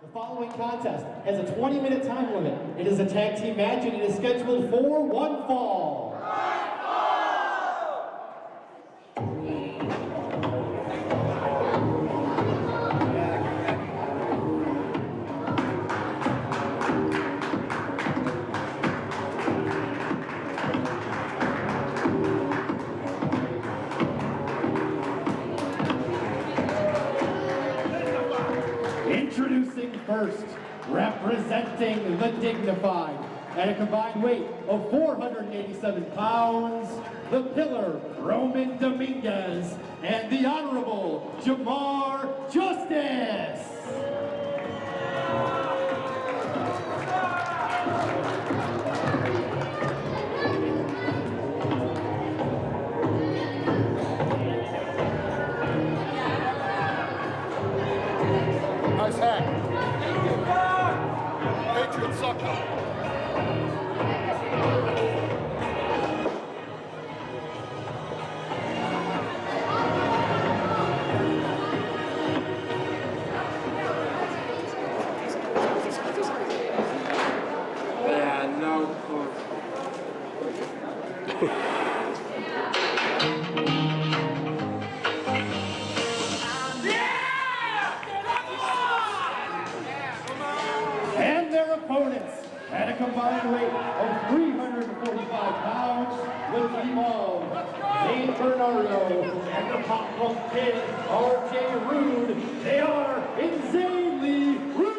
The following contest has a 20-minute time limit. It is a tag team match and it is scheduled for one fall. Introducing first, representing the Dignified, at a combined weight of 487 pounds, the Pillar, Roman Dominguez, and the Honorable Jamar Justice. Nice hack. Patriots suck. Yeah, no. And their opponents, at a combined weight of 345 pounds, the team of Zane Bernardo and the Pop Punk Kid, RJ Rude. They are InZanely Rude.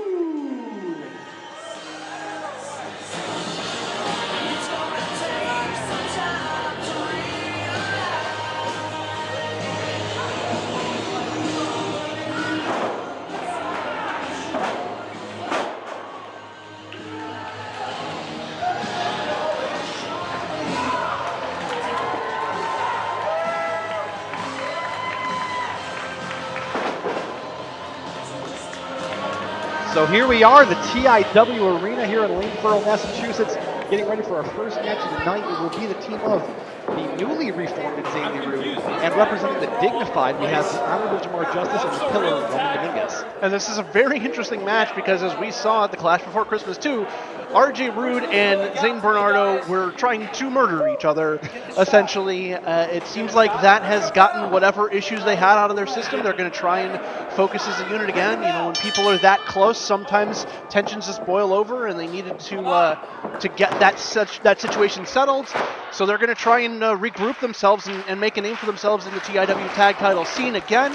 So here we are in the TIW Arena here in Lanesboro, Massachusetts, getting ready for our first match of the night. It will be the team of the newly reformed InZanely Rude, and representing the Dignified, we have the Honorable Jamar Justice and the Pillar, Roman Dominguez. And this is a very interesting match because, as we saw at the Clash Before Christmas 2, RJ Rude and Zane Bernardo were trying to murder each other, essentially. It seems like that has gotten whatever issues they had out of their system. They're going to try and focus as a unit again. You know, when people are that close, sometimes tensions just boil over, and they needed to get that situation settled. So they're going to try and regroup themselves and make a name for themselves in the TIW tag title scene again.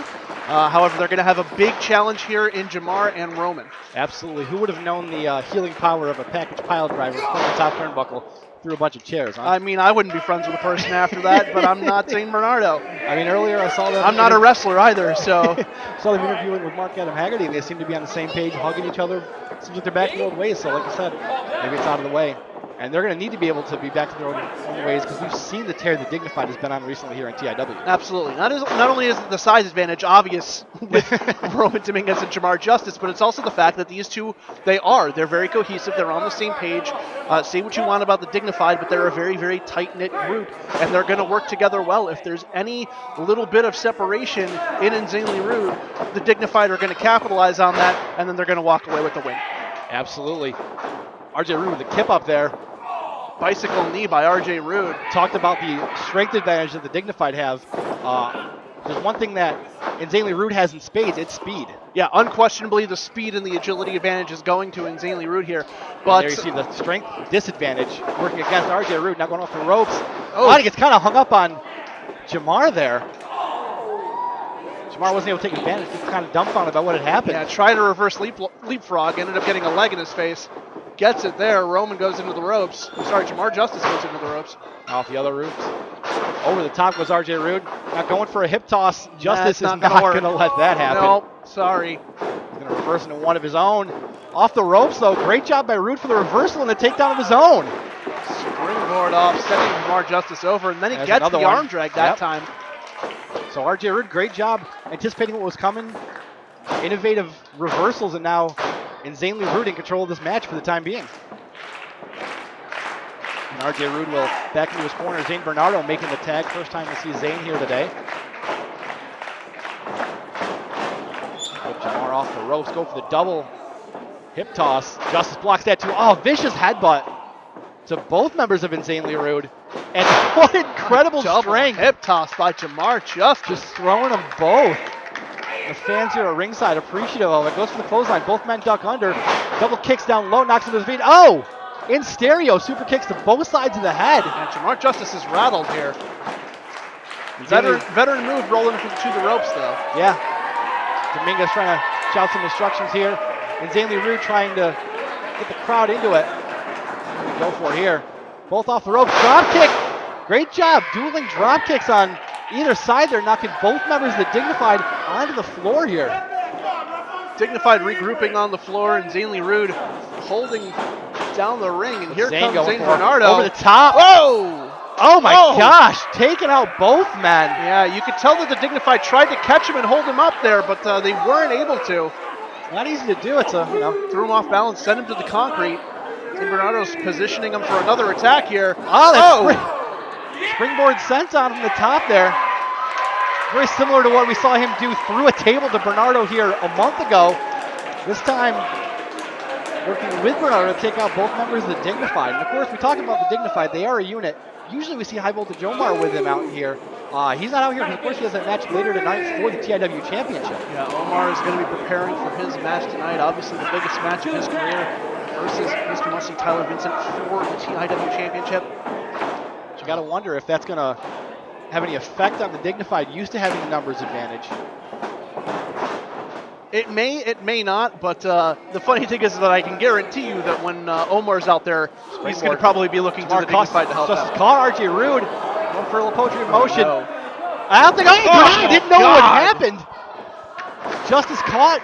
However, they're going to have a big challenge here in Jamar and Roman. Absolutely. Who would have known the healing power of a package pile driver from the top turnbuckle through a bunch of chairs, huh? I mean, I wouldn't be friends with a person after that, but I'm not Zane Bernardo. I mean, earlier I saw them. I'm not a wrestler either, so. Saw them interviewing with Mark Adam Haggerty, and they seem to be on the same page, hugging each other. Seems like they're back to their old ways, so like I said, maybe it's out of the way. And they're going to need to be able to be back to their own ways, because we've seen the tear the Dignified has been on recently here in TIW. Absolutely. Not only is the size advantage obvious with Roman Dominguez and Jamar Justice, but it's also the fact that these two, they're very cohesive. They're on the same page. Say what you want about the Dignified, but they're a very, very tight-knit group, and they're going to work together well. If there's any little bit of separation in InZanely Rude, the Dignified are going to capitalize on that, and then they're going to walk away with the win. Absolutely. RJ Rude with the kip up there. Bicycle knee by RJ Rude. Talked about the strength advantage that the Dignified have. There's one thing that InZanely Rude has in spades, it's speed. Yeah, unquestionably the speed and the agility advantage is going to InZanely Rude here. But there you see the strength disadvantage working against RJ Rude, not going off the ropes. I think it's kind of hung up on Jamar there. Jamar wasn't able to take advantage, just kind of dumbfounded about what had happened. Yeah, tried to reverse leapfrog, ended up getting a leg in his face. Gets it there. Roman goes into the ropes. Sorry, Jamar Justice goes into the ropes. Off the other ropes. Over the top goes RJ Rude. Now going for a hip toss. Justice is not going to let that happen. Nope, sorry. He's going to reverse into one of his own. Off the ropes, though. Great job by Rude for the reversal and the takedown of his own. Springboard off, sending Jamar Justice over, and then he gets the arm drag that time. So RJ Rude, great job anticipating what was coming. Innovative reversals, and now InZanely Rude in control of this match for the time being. And RJ Rude will back into his corner. Zane Bernardo making the tag. First time we see Zane here today. Jamar off the ropes, go for the double Hip toss. Justice blocks that too. Oh, vicious headbutt to both members of InZanely Rude. And what incredible strength. Hip toss by Jamar Justice. Just throwing them both. The fans here at ringside appreciative of it. Goes for the clothesline. Both men duck under. Double kicks down low. Knocks him to his feet. Oh! In stereo. Super kicks to both sides of the head. And Jamar Justice is rattled here. Veteran move rolling to the ropes though. Yeah. Dominguez trying to shout some instructions here. InZanely Rude trying to get the crowd into it. Go for it here. Both off the ropes. Drop kick. Great job. Dueling drop kicks on either side. They're knocking both members of the Dignified onto the floor here. Dignified regrouping on the floor, and InZanely Rude holding down the ring. And here Zane comes going Zane for it. Bernardo. Over the top. Whoa! Oh my gosh. Taking out both men. Yeah, you could tell that the Dignified tried to catch him and hold him up there, but they weren't able to. Not easy to do. It's a, Threw him off balance, sent him to the concrete. And Bernardo's positioning him for another attack here. Oh, that's springboard sent on from the top there. Very similar to what we saw him do through a table to Bernardo here a month ago. This time, working with Bernardo to take out both members of the Dignified. And of course, we talked about the Dignified. They are a unit. Usually we see High Voltage Omar with them out here. He's not out here because, of course, he has that match later tonight for the TIW Championship. Yeah, Omar is going to be preparing for his match tonight. Obviously, the biggest match of his career versus Mr. Musty Tyler Vincent for the TIW Championship. But you got to wonder if that's going to have any effect on the Dignified used to having the numbers advantage. It may not, but the funny thing is that I can guarantee you that when Omar's out there, he's going to probably be looking to the Dignified to help out. Just caught RJ Rude. Going for a little poetry in motion. No. I don't think I didn't know what happened. Justice caught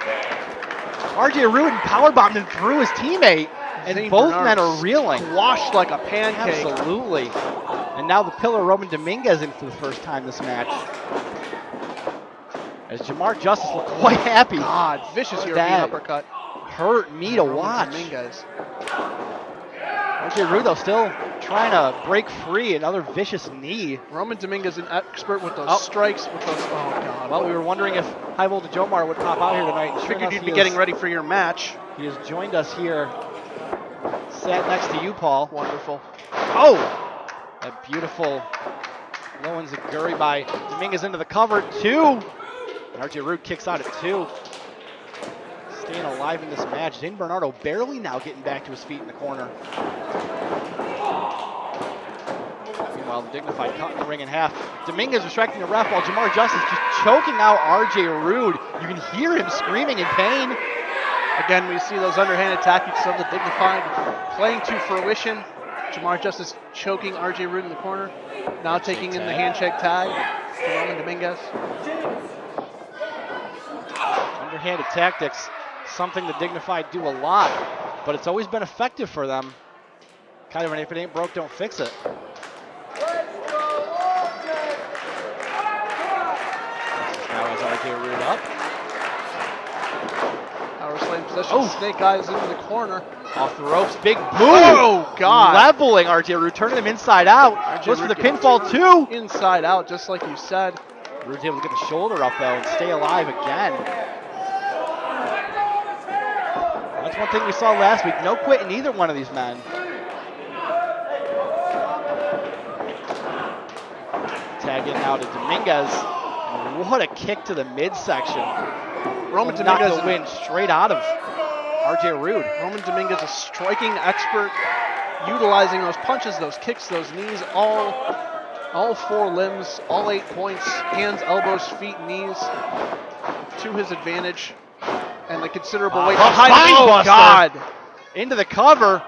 RJ Rude and powerbombed him through his teammate. And Zane both Bernard men are reeling. Washed like a pancake. Absolutely. And now the pillar Roman Dominguez in for the first time this match. As Jamar Justice looked quite happy. God, vicious European uppercut. Hurt me to watch. Dominguez. RJ Rude though still trying to break free. Another vicious knee. Roman Dominguez, an expert with those strikes, with those, oh God. Well, we were wondering if High Voltage Omar would pop out here tonight. I figured you'd be getting ready for your match. He has joined us here. Sat next to you, Paul. Wonderful. Oh! A beautiful low enziguri by Dominguez into the cover. 2! And RJ Rude kicks out at 2. Staying alive in this match. Zane Bernardo barely now getting back to his feet in the corner. Meanwhile, the Dignified cutting the ring in half. Dominguez distracting the ref while Jamar Justice just choking out RJ Rude. You can hear him screaming in pain. Again, we see those underhanded tactics of the Dignified playing to fruition. Jamar Justice choking RJ Rude in the corner. Now taking in the handshake tag to Roman Dominguez. Underhanded tactics, something the Dignified do a lot, but it's always been effective for them. Kind of an if it ain't broke, don't fix it. Now has RJ Rude up. Power slam position. Snake Eyes into the corner. Off the ropes, big move. Oh, God. Leveling RJ Rude, turning him inside out. Goes for the pinfall too. Inside out, just like you said. Rude's able to get the shoulder up though and stay alive again. That's one thing we saw last week. No quit in either one of these men. Tag in now to Dominguez. And what a kick to the midsection. Roman Dominguez the win straight out of RJ Rude. Roman Dominguez, a striking expert, utilizing those punches, those kicks, those knees, all 4 limbs, all 8 points, hands, elbows, feet, knees, to his advantage. And the considerable weight behind him. Oh, God. Into the cover.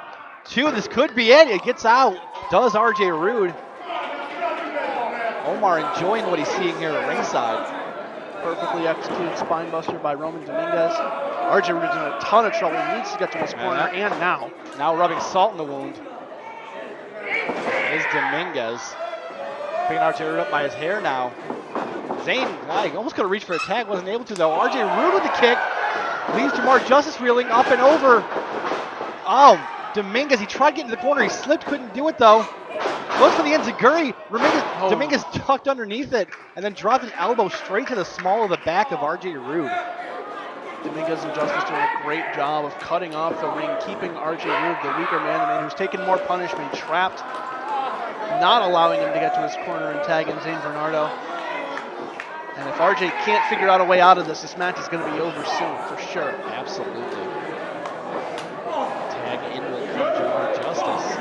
2, this could be it. It gets out. Does RJ Rude. Omar enjoying what he's seeing here at ringside. Perfectly executed spine buster by Roman Dominguez. RJ Rude's in a ton of trouble. He needs to get to his corner, and now. Now rubbing salt in the wound is Dominguez. Picking RJ Rude up by his hair now. Zane, almost could have reached for a tag, wasn't able to though. RJ Rude with the kick. Leaves Jamar Justice reeling up and over. Oh, Dominguez, he tried getting to the corner. He slipped, couldn't do it though. Goes for the enziguri. Dominguez tucked underneath it and then dropped an elbow straight to the small of the back of RJ Rude. Dominguez and Justice doing a great job of cutting off the ring, keeping RJ Rude, the weaker man, the man who's taken more punishment, trapped, not allowing him to get to his corner and tag in Zane Bernardo. And if RJ can't figure out a way out of this, this match is going to be over soon, for sure. Absolutely. Tag in will come Jamar Justice.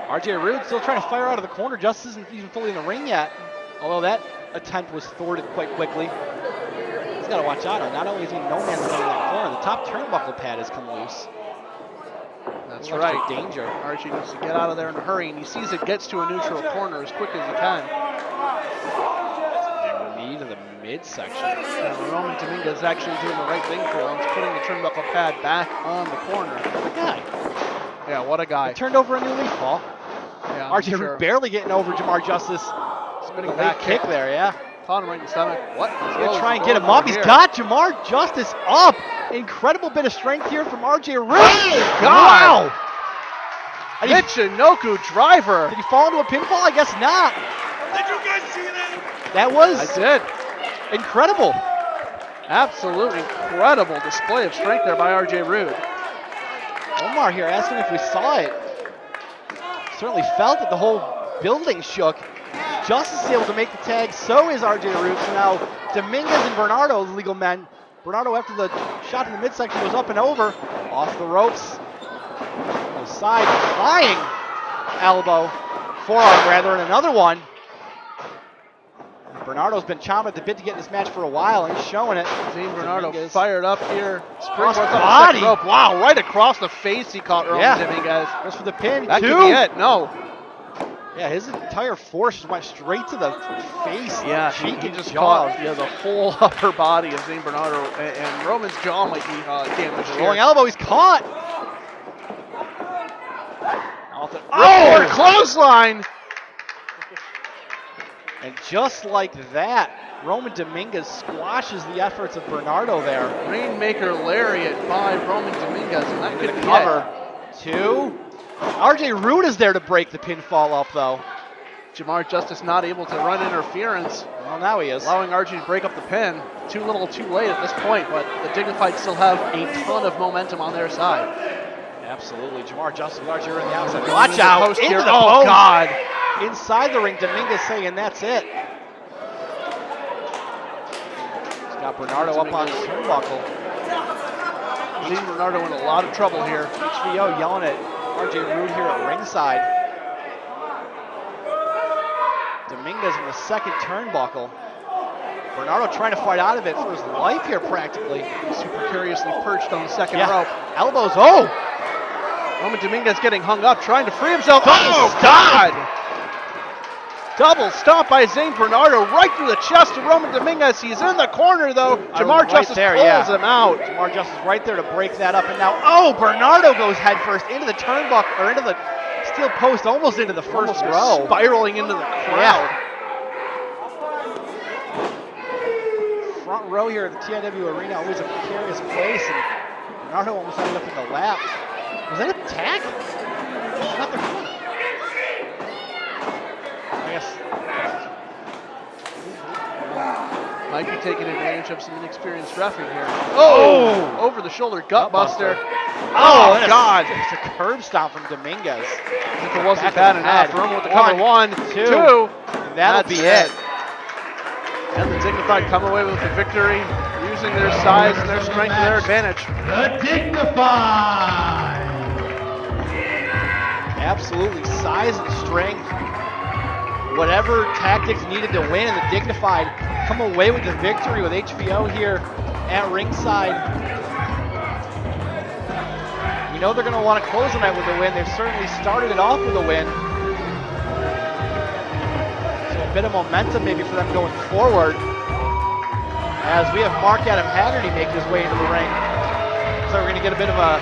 RJ Rude still trying to fire out of the corner. Justice isn't even fully in the ring yet, although that attempt was thwarted quite quickly. He's got to watch out. Not only is he no man's land in that corner, the top turnbuckle pad has come loose. That's right. Danger. RJ needs to get out of there in a hurry, and he sees it gets to a neutral corner as quick as he can. Knee to the midsection. And Roman Dominguez is actually doing the right thing for him. He's putting the turnbuckle pad back on the corner. What a guy. Yeah, what a guy. He turned over a new leaf, Paul. Yeah, RJ Rude barely getting over Jamar Justice. Spinning a back kick there, yeah. Caught him right in the stomach. What? He's going to try and get him up. He's got Jamar Justice up. Incredible bit of strength here from RJ Rude. Oh, God. Wow. Michinoku driver. Did he fall into a pinfall? I guess not. Did you guys see that? That was I did. Incredible. Absolutely incredible display of strength there by RJ Rude. Omar here asking if we saw it. Certainly felt that the whole building shook. Justice is able to make the tag, so is RJ Rude. So now Dominguez and Bernardo, the legal men. Bernardo, after the shot in the midsection, goes up and over. Off the ropes. On the side, flying elbow. Forearm, rather, and another one. Bernardo's been chomping at the bit to get in this match for a while, and he's showing it. Zane Bernardo Dominguez fired up here. Cross Springboard up the body. second rope. Wow, right across the face he caught Roman Dominguez. Goes for the pin. That Two. could be it. No. Yeah, his entire force just went straight to the face. Yeah, cheek he and just jaw. caught the whole upper body of Zane Bernardo, and Roman's jaw might be damaged here. Rolling elbow, he's caught. Oh, clothesline! And just like that, Roman Dominguez squashes the efforts of Bernardo there. Rainmaker lariat by Roman Dominguez, and that could cover. Two. RJ Rude is there to break the pinfall up, though. Jamar Justice not able to run interference. Well, now he is. Allowing RJ to break up the pin. Too little, too late at this point, but the Dignified still have a ton of momentum on their side. Absolutely. Jamar Justice with RJ Rude on the outside. Watch out. Into the post. God. Inside the ring, Dominguez saying that's it. He's got Bernardo up on the turnbuckle. Zane Bernardo in a lot of trouble here. HBO yelling at RJ Rude here at ringside. Dominguez in the second turnbuckle. Bernardo trying to fight out of it for his life here practically. Super curiously perched on the second rope. Elbows, oh! Roman Dominguez getting hung up, trying to free himself. Oh, God! Double stomp by Zane Bernardo right through the chest of Roman Dominguez. He's in the corner though. Jamar Justice pulls him out. Jamar Justice right there to break that up, and now, oh, Bernardo goes headfirst into the turnbuckle, or into the steel post, almost into the first row. Spiraling into the crowd. Front row here at the TIW Arena, always a precarious place, and Bernardo almost ended up in the lap. Was that a tag? Not the Yes. Might be taking advantage of some inexperienced reffing here. Oh! Over the shoulder gut buster. Oh, God! It's a curb stomp from Dominguez. If it wasn't bad enough, Roman with the cover. One, two. And that'll be it. And the Dignified come away with the victory, using their size and their strength to their advantage. The Dignified! Absolutely, size and strength. Whatever tactics needed to win, and the Dignified come away with the victory with HBO here at ringside. We know they're going to want to close the night with a win. They've certainly started it off with a win. So a bit of momentum maybe for them going forward. As we have Mark Adam Haggerty make his way into the ring. So we're going to get a bit of a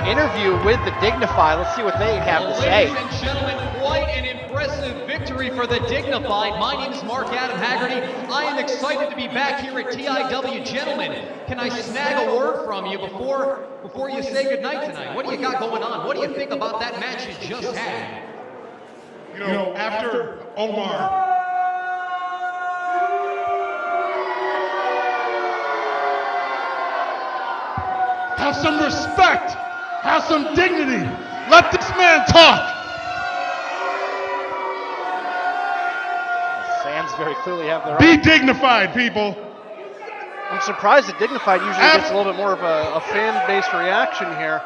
interview with the Dignified. Let's see what they have to say. Ladies and gentlemen, quite an impressive victory for the Dignified. My name is Mark Adam Haggerty. I am excited to be back here at TIW. Gentlemen, can I snag a word from you before you say goodnight tonight? What do you got going on? What do you think about that match you just had? You know, after Omar Have some respect. Have some dignity. Let this man talk. The fans very clearly have their Be own. dignified, people. I'm surprised that Dignified usually gets a little bit more of a fan-based reaction here.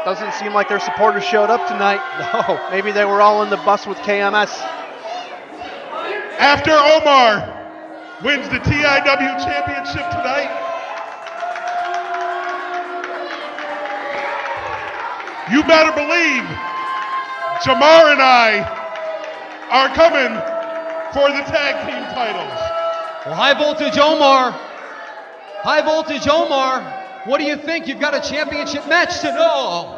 Doesn't seem like their supporters showed up tonight. No, maybe they were all in the bus with KMS. After Omar wins the TIW championship tonight, you better believe Jamar and I are coming for the tag team titles. Well, High Voltage Omar. High Voltage Omar. What do you think? You've got a championship match to know.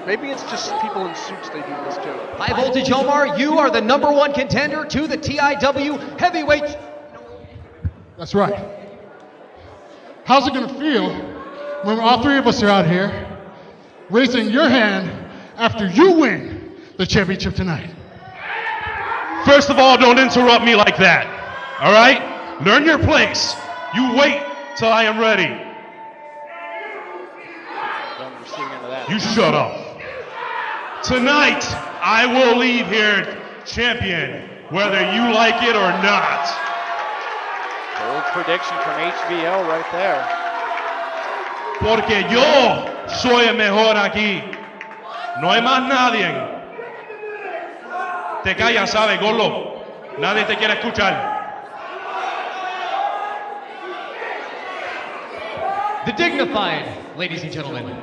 Maybe it's just people in suits they do this to. High Voltage Omar, you are the #1 contender to the TIW heavyweight. That's right. How's it gonna feel when all three of us are out here raising your hand after you win the championship tonight? First of all, don't interrupt me like that, all right? Learn your place. You wait till I am ready. You shut up. Tonight, I will leave here champion, whether you like it or not. Bold prediction from HVL right there. Porque yo soy el mejor aquí. No hay más nadie. Te callan, ¿sabes, Gorlo? Nadie te quiere escuchar. The Dignified, ladies and gentlemen.